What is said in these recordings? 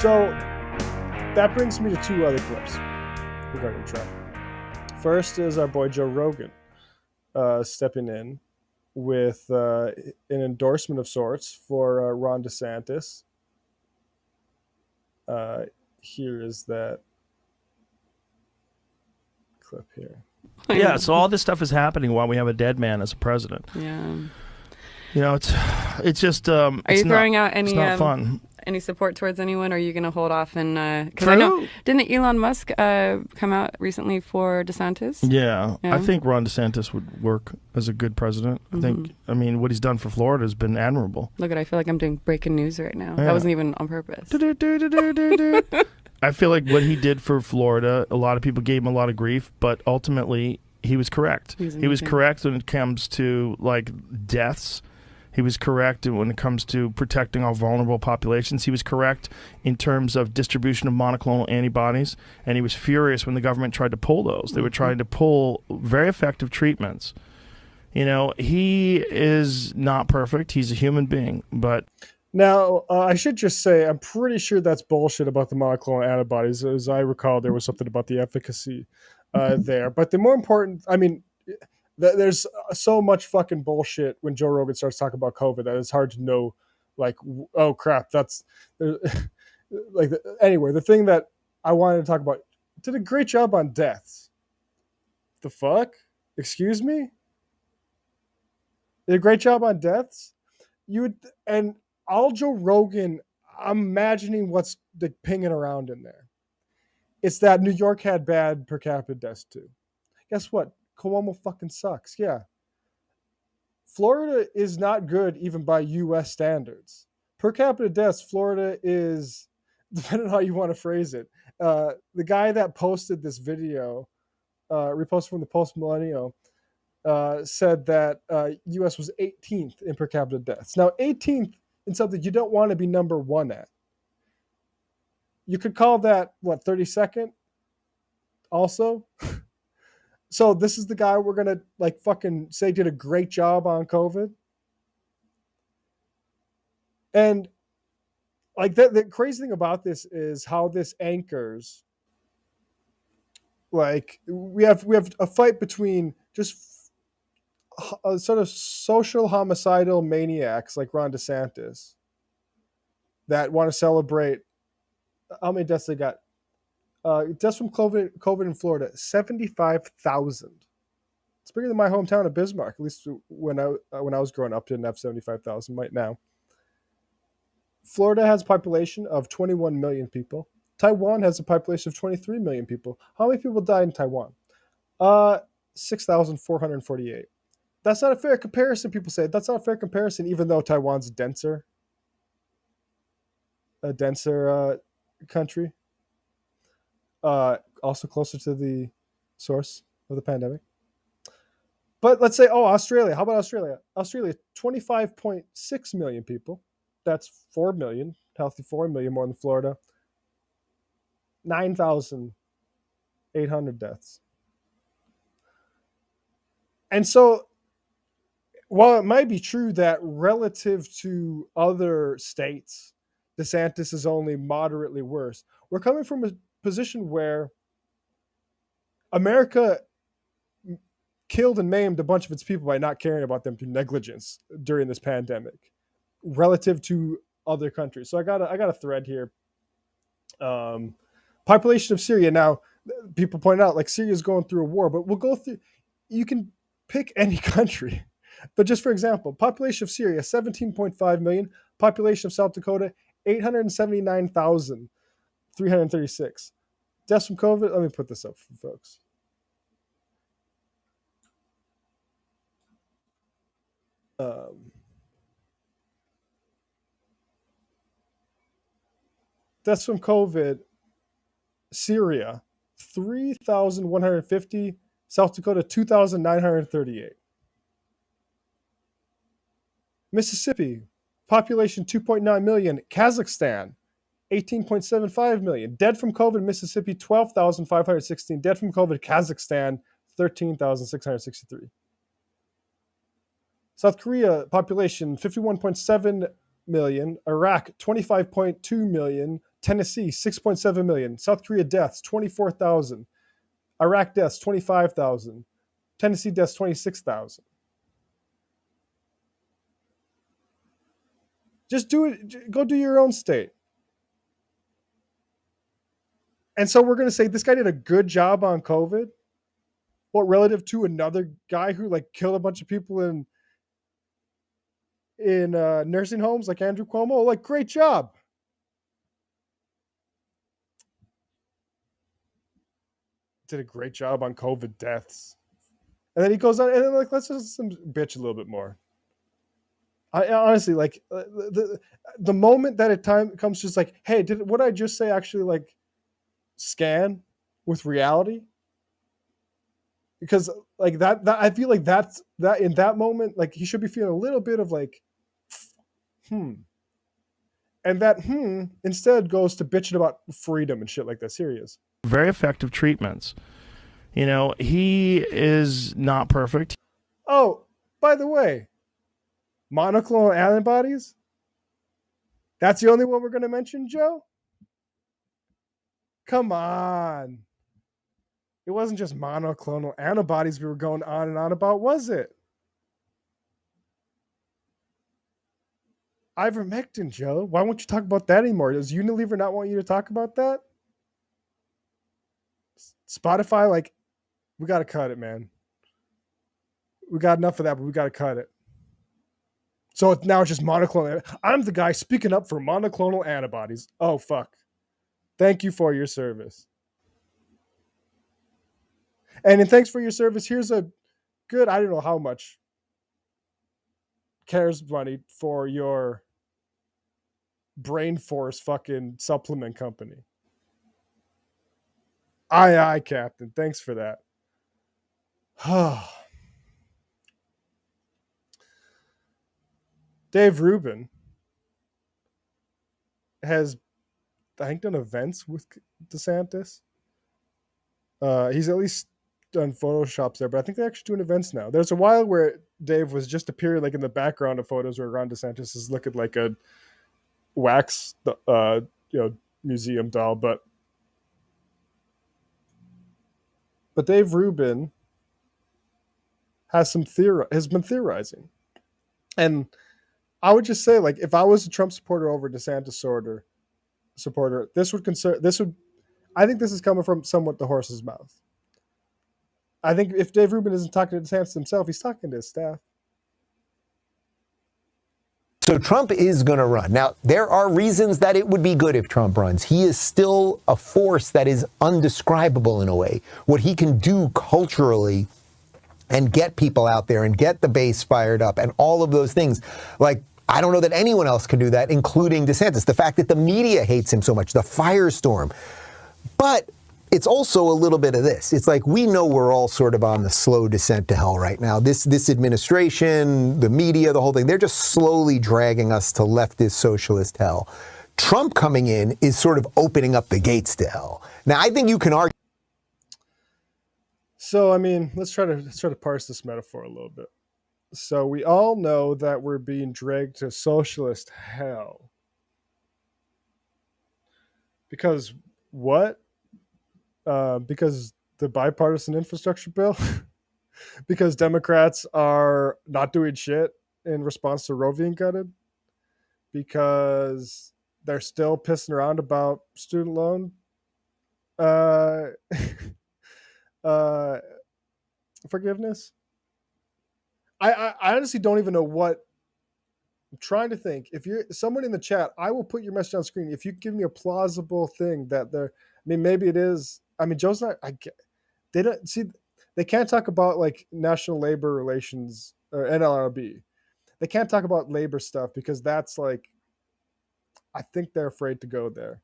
So that brings me to two other clips regarding Trump. First is our boy Joe Rogan stepping in with an endorsement of sorts for Ron DeSantis. Here is that clip here. Yeah, so all this stuff is happening while we have a dead man as a president. Yeah. You know, it's just Are you throwing out any it's not fun. Any support towards anyone, or are you going to hold off and True. I know, didn't Elon Musk come out recently for DeSantis? Yeah, I think Ron DeSantis would work as a good president. I mean, what he's done for Florida has been admirable. Look, I feel like I'm doing breaking news right now. Yeah. That wasn't even on purpose. I feel like what he did for Florida, a lot of people gave him a lot of grief, but ultimately he was correct. He was correct when it comes to like deaths. He was correct when it comes to protecting our vulnerable populations. He was correct in terms of distribution of monoclonal antibodies, and he was furious when the government tried to pull those. They were trying to pull very effective treatments. You know, he is not perfect. He's a human being, but... Now, I should just say, I'm pretty sure that's bullshit about the monoclonal antibodies. As I recall, there was something about the efficacy there. But the more important, I mean... There's so much fucking bullshit when Joe Rogan starts talking about COVID that it's hard to know, like, oh crap, that's like. Anyway, the thing that I wanted to talk about, did a great job on deaths. The fuck? Excuse me? Did a great job on deaths? You would, and all Joe Rogan, I'm imagining what's the pinging around in there. It's that New York had bad per capita deaths too. Guess what? Cuomo fucking sucks. Yeah. Florida is not good even by U.S. standards. Per capita deaths, Florida is, depending on how you want to phrase it. The guy that posted this video, reposted from the Post Millennial, said that U.S. was 18th in per capita deaths. Now, 18th in something you don't want to be number one at. You could call that, 32nd also? So this is the guy we're going to like fucking say did a great job on COVID. And like the crazy thing about this is how this anchors. Like we have a fight between just a sort of social homicidal maniacs like Ron DeSantis that want to celebrate how many deaths they got. Deaths from COVID in Florida, 75,000. It's bigger than my hometown of Bismarck. At least when I was growing up, didn't have 75,000. Might now. Florida has a population of 21 million people. Taiwan has a population of 23 million people. How many people died in Taiwan? 6,448. That's not a fair comparison. People say that's not a fair comparison, even though Taiwan's a denser country. Also closer to the source of the pandemic. But let's say, Australia. How about Australia? Australia, 25.6 million people. That's 4 million, healthy 4 million more than Florida. 9,800 deaths. And so, while it might be true that relative to other states, DeSantis is only moderately worse, we're coming from a position where America killed and maimed a bunch of its people by not caring about them through negligence during this pandemic relative to other countries. So I got a thread here. Population of Syria. Now, people point out like Syria is going through a war, but we'll go through, you can pick any country. But just for example, population of Syria, 17.5 million. Population of South Dakota, 879,336. Deaths from COVID. Let me put this up for folks. Deaths from COVID. Syria, 3,150. South Dakota, 2,938. Mississippi, population 2.9 million. Kazakhstan, 18.75 million. Dead from COVID, Mississippi, 12,516. Dead from COVID, Kazakhstan, 13,663. South Korea, population 51.7 million, Iraq 25.2 million, Tennessee 6.7 million, South Korea deaths 24,000, Iraq deaths 25,000, Tennessee deaths 26,000. Just do it. Go do your own state. And so we're going to say this guy did a good job on COVID. What, relative to another guy who like killed a bunch of people in nursing homes like Andrew Cuomo? Like, great job. Did a great job on COVID deaths. And then he goes on and then like let's just bitch a little bit more. I honestly like the moment that time comes, just like, hey, did what I just say actually like scan with reality? Because like that I feel like that's that in that moment, like he should be feeling a little bit of like, and that instead goes to bitching about freedom and shit like this. Here he is. Very effective treatments. You know, he is not perfect. Oh, by the way, monoclonal antibodies? That's the only one we're going to mention, Joe? Come on. It wasn't just monoclonal antibodies we were going on and on about, was it? Ivermectin, Joe. Why won't you talk about that anymore? Does Unilever not want you to talk about that? Spotify, like, we got to cut it, man. We got enough of that, but we got to cut it. So now it's just monoclonal. I'm the guy speaking up for monoclonal antibodies. Oh, fuck. Thank you for your service. And in thanks for your service, here's a good, I don't know how much, CARES money for your Brain Force fucking supplement company. Aye, Captain. Thanks for that. Dave Rubin has, I think, done events with DeSantis. He's at least done photoshops there, but I think they're actually doing events now. There's a while where Dave was just appearing like in the background of photos where Ron DeSantis is looking like a wax, museum doll, but Dave Rubin has been theorizing, and I would just say, like, if I was a Trump supporter over a DeSantis supporter, I think this is coming from somewhat the horse's mouth. I think if Dave Rubin isn't talking to DeSantis himself, he's talking to his staff. So Trump is going to run. Now, there are reasons that it would be good if Trump runs. He is still a force that is undescribable in a way. What he can do culturally and get people out there and get the base fired up and all of those things. Like, I don't know that anyone else can do that, including DeSantis. The fact that the media hates him so much, the firestorm. But it's also a little bit of this. It's like, we know we're all sort of on the slow descent to hell right now. This administration, the media, the whole thing, they're just slowly dragging us to leftist socialist hell. Trump coming in is sort of opening up the gates to hell. Now, I think you can argue. So, I mean, let's try to parse this metaphor a little bit. So we all know that we're being dragged to socialist hell. Because what? Because the bipartisan infrastructure bill? Because Democrats are not doing shit in response to Roe being gutted? Because they're still pissing around about student loan forgiveness? I honestly don't even know what. I'm trying to think. If you're someone in the chat, I will put your message on screen. If you give me a plausible thing that they're, I mean, maybe it is. I mean, Joe's not. They don't see. They can't talk about like National Labor Relations or NLRB. They can't talk about labor stuff because that's like, I think they're afraid to go there.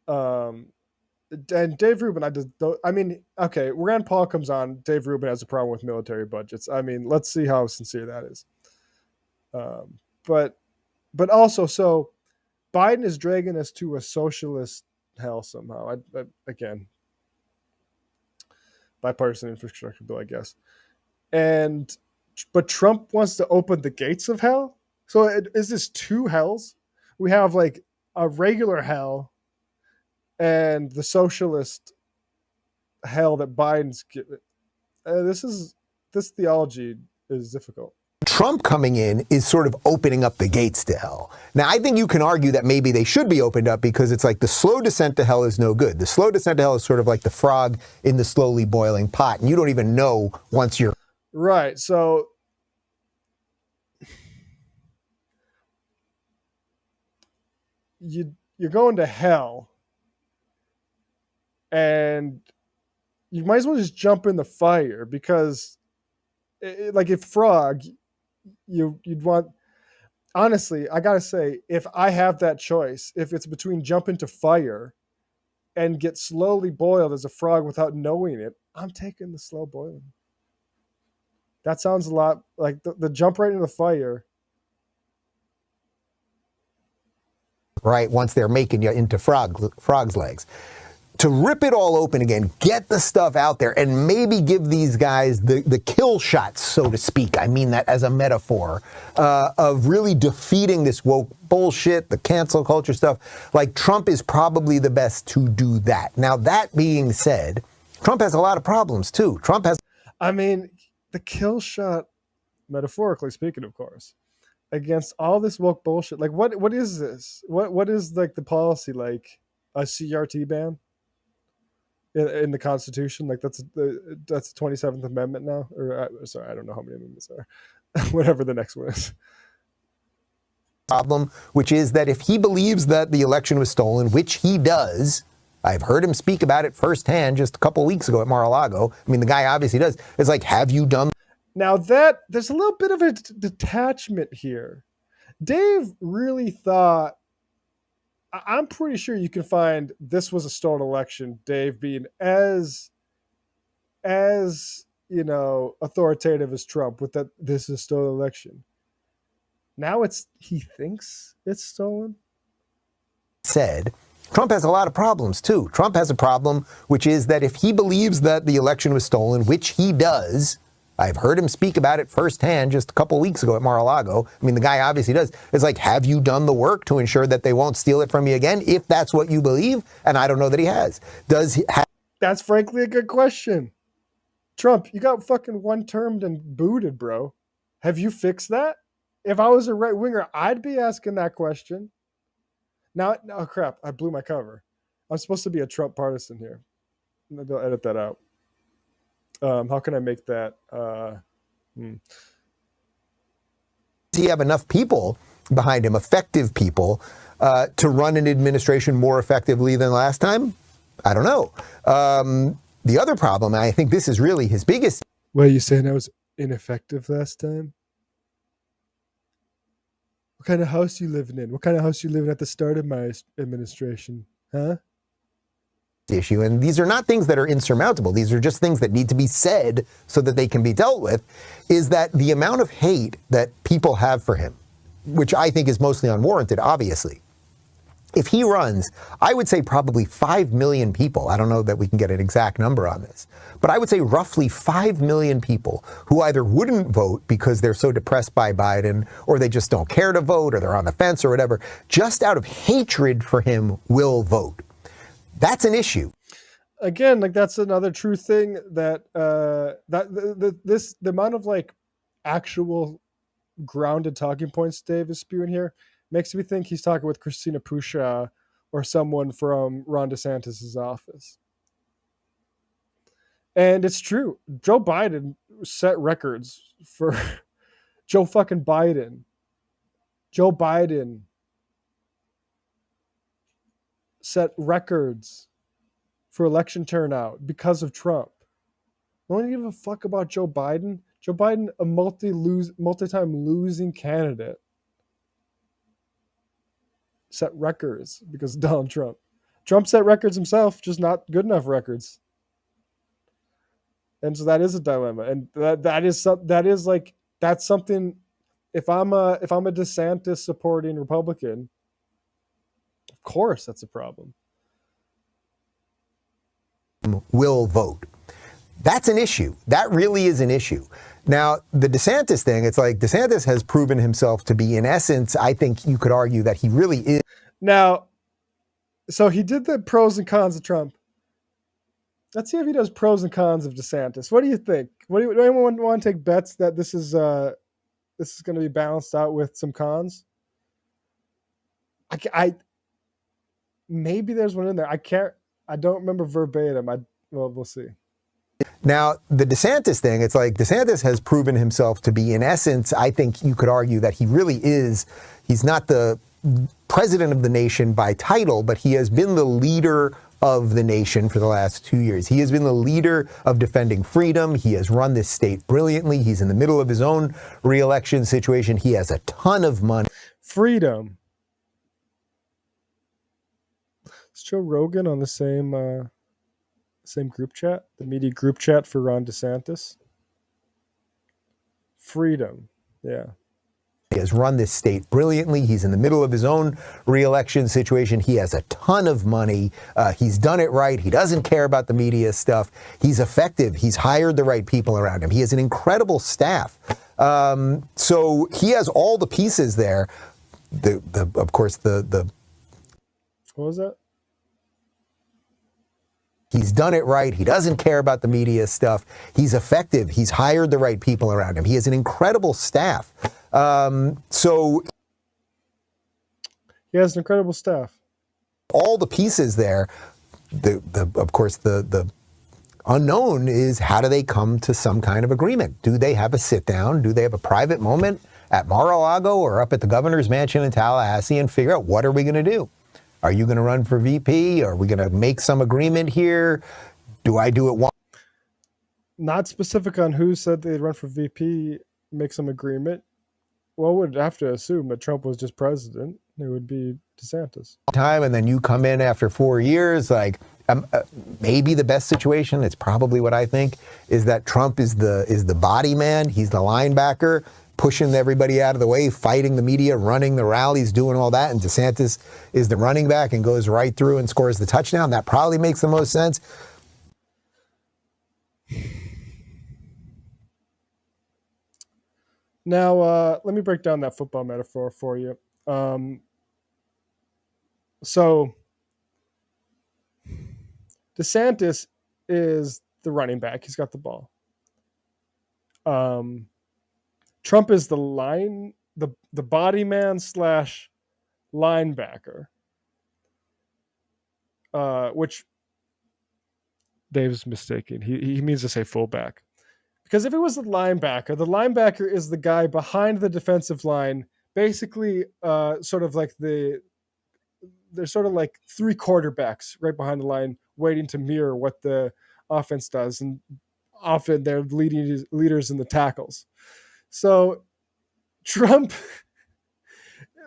And Dave Rubin, I just don't. I mean, okay, Rand Paul comes on. Dave Rubin has a problem with military budgets. I mean, let's see how sincere that is. But also, so Biden is dragging us to a socialist hell somehow. Again, bipartisan infrastructure bill, I guess. But Trump wants to open the gates of hell. So is this two hells? We have like a regular hell and the socialist hell that Biden's given. This theology is difficult. Trump coming in is sort of opening up the gates to hell. Now, I think you can argue that maybe they should be opened up because it's like the slow descent to hell is no good. The slow descent to hell is sort of like the frog in the slowly boiling pot, and you don't even know once you're... Right, so... You're going to hell, and you might as well just jump in the fire because, like, if frog, you'd want. Honestly, I gotta say, if I have that choice, if it's between jump into fire and get slowly boiled as a frog without knowing it, I'm taking the slow boiling. That sounds a lot like the jump right into the fire. Right, once they're making you into frog's legs. To rip it all open again, get the stuff out there, and maybe give these guys the kill shots, so to speak. I mean that as a metaphor, of really defeating this woke bullshit, the cancel culture stuff. Like, Trump is probably the best to do that. Now, that being said, Trump has a lot of problems, too. Trump has... I mean, the kill shot, metaphorically speaking, of course, against all this woke bullshit. Like, what is this? What is, like, the policy? Like, a CRT ban? In the Constitution, like that's the 27th Amendment now, or sorry, I don't know how many amendments are. Whatever the next one is. Problem, which is that if he believes that the election was stolen, which he does, I've heard him speak about it firsthand just a couple of weeks ago at Mar-a-Lago. I mean, the guy obviously does. It's like, have you done? Now that there's a little bit of a detachment here. Dave really thought. I'm pretty sure you can find this was a stolen election, Dave being as authoritative as Trump with that this is a stolen election. Now he thinks it's stolen. Said, Trump has a lot of problems too. Trump has a problem, which is that if he believes that the election was stolen, which he does, I've heard him speak about it firsthand just a couple of weeks ago at Mar-a-Lago. I mean, the guy obviously does. It's like, have you done the work to ensure that they won't steal it from you again, if that's what you believe? And I don't know that he has. Does he That's frankly a good question. Trump, you got fucking one-termed and booted, bro. Have you fixed that? If I was a right-winger, I'd be asking that question. Now, oh crap, I blew my cover. I'm supposed to be a Trump partisan here. Maybe I'll edit that out. How can I make that? Does he have enough people behind him, effective people, to run an administration more effectively than last time? I don't know. The other problem, and I think this is really his biggest... What, are you saying I was ineffective last time? What kind of house you living in? What kind of house you living at the start of my administration? Huh? Issue, and these are not things that are insurmountable. These are just things that need to be said so that they can be dealt with, is that the amount of hate that people have for him, which I think is mostly unwarranted, obviously. If he runs, I would say probably 5 million people, I don't know that we can get an exact number on this, but I would say roughly 5 million people who either wouldn't vote because they're so depressed by Biden, or they just don't care to vote, or they're on the fence or whatever, just out of hatred for him will vote. That's an issue. Again, like that's another true thing that the amount of like actual grounded talking points Dave is spewing here makes me think he's talking with Christina Pushaw or someone from Ron DeSantis' office. And it's true. Joe Biden set records for Joe fucking Biden. Joe Biden set records for election turnout because of Trump. No one give a fuck about Joe Biden. Joe Biden, a multi-time losing candidate, set records because of Donald Trump. Trump set records himself, just not good enough records. And so that is a dilemma. And that's something. If I'm a DeSantis supporting Republican, of course that's a problem. Will vote. That's an issue. That really is an issue. Now, the DeSantis thing, it's like DeSantis has proven himself to be, in essence, I think you could argue that he really is. Now, so he did the pros and cons of Trump. Let's see if he does pros and cons of DeSantis. What do you think? Do anyone want to take bets that this is going to be balanced out with some cons? I maybe there's one in there. I don't remember verbatim. We'll see. Now, the DeSantis thing, it's like DeSantis has proven himself to be, in essence, I think you could argue that he really is. He's not the president of the nation by title, but he has been the leader of the nation for the last 2 years. He has been the leader of defending freedom. He has run this state brilliantly. He's in the middle of his own re-election situation. He has a ton of money. Freedom. Is Joe Rogan on the same group chat, the media group chat for Ron DeSantis? Freedom. Yeah. He has run this state brilliantly. He's in the middle of his own re-election situation. He has a ton of money. He's done it right. He doesn't care about the media stuff. He's effective. He's hired the right people around him. He has an incredible staff. So he has all the pieces there. Of course, what was that? He's done it right. He doesn't care about the media stuff. He's effective. He's hired the right people around him. He has an incredible staff. So he has an incredible staff. All the pieces there. Of course, the unknown is, how do they come to some kind of agreement? Do they have a sit down? Do they have a private moment at Mar-a-Lago or up at the governor's mansion in Tallahassee and figure out, what are we going to do? Are you going to run for VP? Are we going to make some agreement here? Do I do it one? Not specific on who said they'd run for VP, make some agreement. Well, would have to assume that Trump was just president. It would be DeSantis. Time, and then you come in after 4 years, like maybe the best situation, it's probably what I think, is that Trump is the body man. He's the linebacker, pushing everybody out of the way, fighting the media, running the rallies, doing all that. And DeSantis is the running back and goes right through and scores the touchdown. That probably makes the most sense. Now, let me break down that football metaphor for you. So DeSantis is the running back. He's got the ball. Trump is the body man / linebacker, which Dave's mistaken. He means to say fullback. Because if it was the linebacker is the guy behind the defensive line, basically sort of like there's sort of like three quarterbacks right behind the line waiting to mirror what the offense does. And often they're leaders in the tackles. So Trump,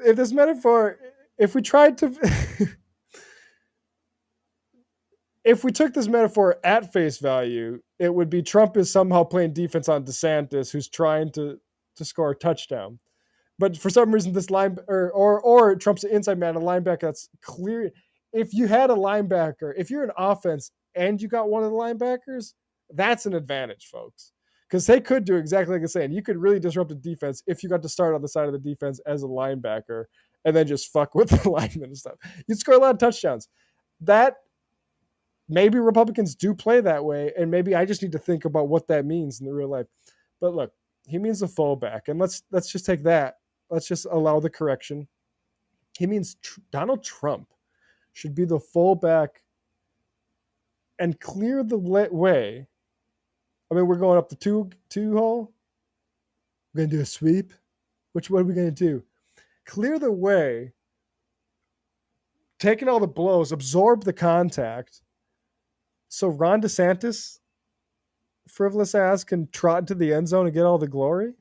if this metaphor, if we tried to, if we took this metaphor at face value, it would be Trump is somehow playing defense on DeSantis, who's trying to score a touchdown. But for some reason, this or Trump's an inside man, a linebacker that's clear. If you had a linebacker, if you're an offense and you got one of the linebackers, that's an advantage, folks. Because they could do exactly like I'm saying. You could really disrupt the defense if you got to start on the side of the defense as a linebacker and then just fuck with the linemen and stuff. You'd score a lot of touchdowns. That maybe Republicans do play that way, and maybe I just need to think about what that means in the real life. But look, he means the fullback, and let's just take that. Let's just allow the correction. He means Donald Trump should be the fullback and clear the way. I mean, we're going up the two hole. We're going to do a sweep. What are we going to do? Clear the way, taking all the blows, absorb the contact. So Ron DeSantis, frivolous ass, can trot into the end zone and get all the glory.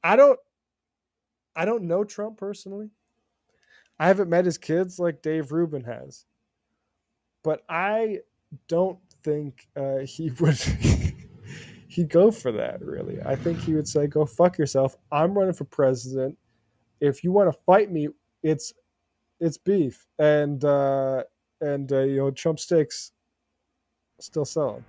I don't know Trump personally. I haven't met his kids like Dave Rubin has. But I don't think he would he'd go for that, really. I think he would say, go fuck yourself. I'm running for president. If you want to fight me, it's beef. And Trump sticks still selling.